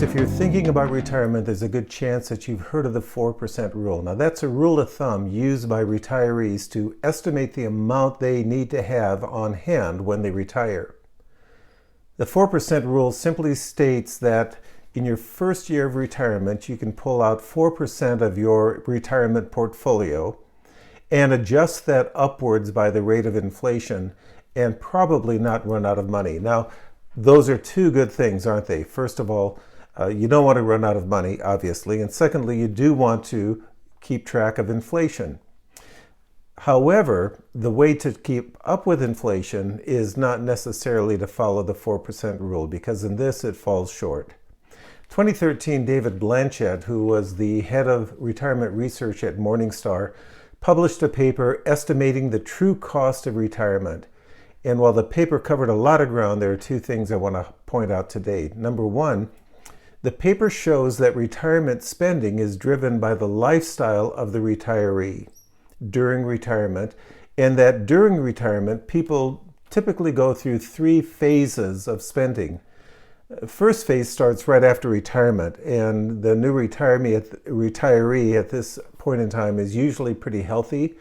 if you're thinking about retirement, there's a good chance that you've heard of the 4% rule. Now, that's a rule of thumb used by retirees to estimate the amount they need to have on hand when they retire. The 4% rule simply states that in your first year of retirement, you can pull out 4% of your retirement portfolio and adjust that upwards by the rate of inflation and probably not run out of money. Now, those are two good things, aren't they? First of all, you don't want to run out of money, obviously. And secondly, you do want to keep track of inflation. However, the way to keep up with inflation is not necessarily to follow the 4% rule, because in this it falls short. 2013, David Blanchett, who was the head of retirement research at Morningstar, published a paper estimating the true cost of retirement. And while the paper covered a lot of ground, there are two things I want to point out today. Number one, the paper shows that retirement spending is driven by the lifestyle of the retiree during retirement, and that during retirement, people typically go through three phases of spending. First phase starts right after retirement, and the new retiree at this point in time is usually pretty healthy.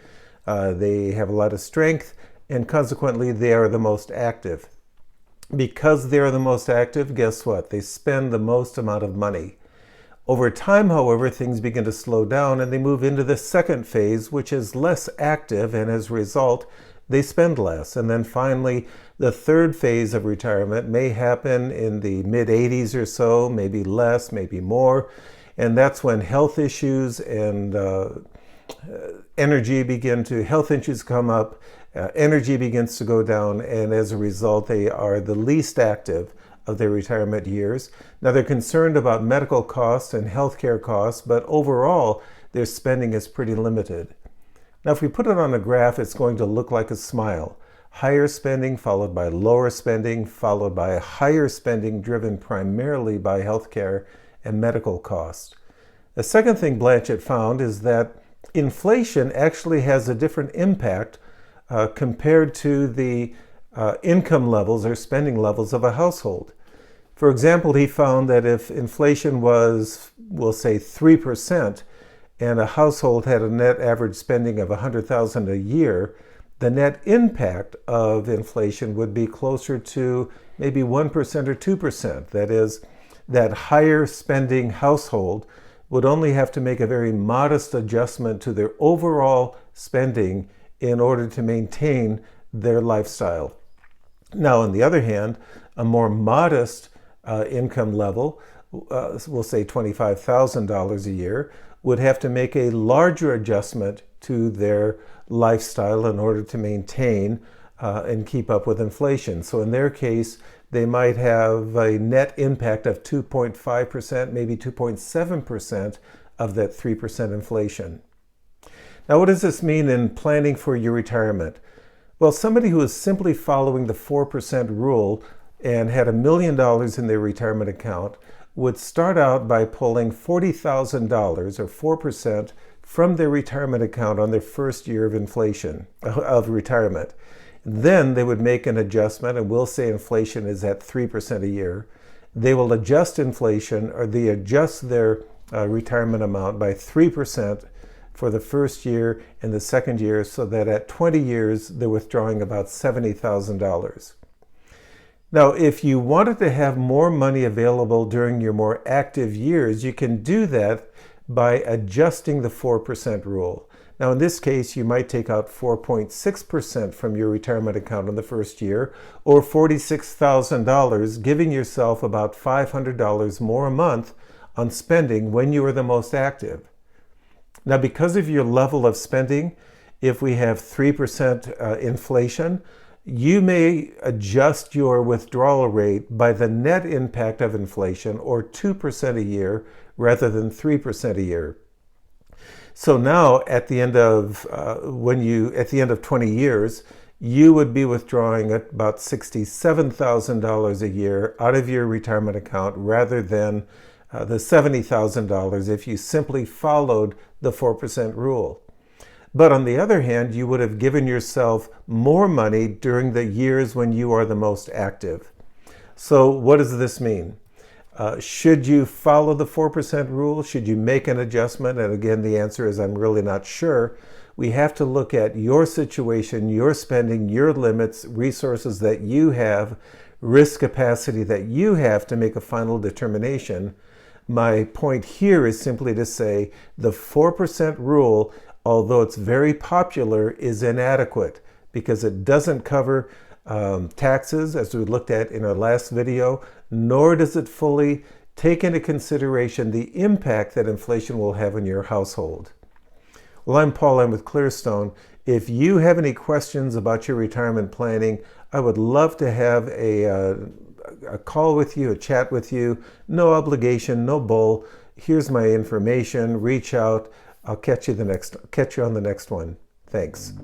They have a lot of strength, and consequently, they are the most active. Because they are the most active, guess what? They spend the most amount of money. Over time, however, things begin to slow down and they move into the second phase, which is less active, and as a result, they spend less. And then finally, the third phase of retirement may happen in the mid-80s or so, maybe less, maybe more. And that's when health issues and health issues come up, energy begins to go down, and as a result, they are the least active of their retirement years. Now, they're concerned about medical costs and healthcare costs, but overall, their spending is pretty limited. Now, if we put it on a graph, it's going to look like a smile. Higher spending followed by lower spending, followed by higher spending driven primarily by healthcare and medical costs. The second thing Blanchett found is that inflation actually has a different impact compared to the income levels or spending levels of a household. For example, he found that if inflation was, we'll say, 3%, and a household had a net average spending of $100,000 a year, the net impact of inflation would be closer to maybe 1% or 2%. That is, that higher spending household would only have to make a very modest adjustment to their overall spending in order to maintain their lifestyle. Now, on the other hand, a more modest income level, we'll say $25,000 a year, would have to make a larger adjustment to their lifestyle in order to maintain and keep up with inflation. So in their case, they might have a net impact of 2.5%, maybe 2.7% of that 3% inflation. Now, what does this mean in planning for your retirement? Well, somebody who is simply following the 4% rule and had $1 million in their retirement account would start out by pulling $40,000 or 4% from their retirement account on their first year of retirement. Then they would make an adjustment, and we'll say inflation is at 3% a year. They will adjust inflation, or they adjust their retirement amount by 3% for the first year and the second year, so that at 20 years, they're withdrawing about $70,000. Now, if you wanted to have more money available during your more active years, you can do that by adjusting the 4% rule. Now, in this case, you might take out 4.6% from your retirement account in the first year, or $46,000, giving yourself about $500 more a month on spending when you are the most active. Now, because of your level of spending, if we have 3% inflation, you may adjust your withdrawal rate by the net impact of inflation, or 2% a year rather than 3% a year. So now, at the end of 20 years, you would be withdrawing about $67,000 a year out of your retirement account rather than the $70,000 if you simply followed the 4% rule. But on the other hand, you would have given yourself more money during the years when you are the most active. So what does this mean? Should you follow the 4% rule? Should you make an adjustment? And again, the answer is I'm really not sure. We have to look at your situation, your spending, your limits, resources that you have, risk capacity that you have to make a final determination. My point here is simply to say the 4% rule, although it's very popular, is inadequate because it doesn't cover taxes, as we looked at in our last video, nor does it fully take into consideration the impact that inflation will have on your household. Well, I'm Paul. I'm with Clearstone. If you have any questions about your retirement planning, I would love to have a call with you, a chat with you. No obligation, no bull. Here's my information. Reach out. I'll catch you on the next one. Thanks.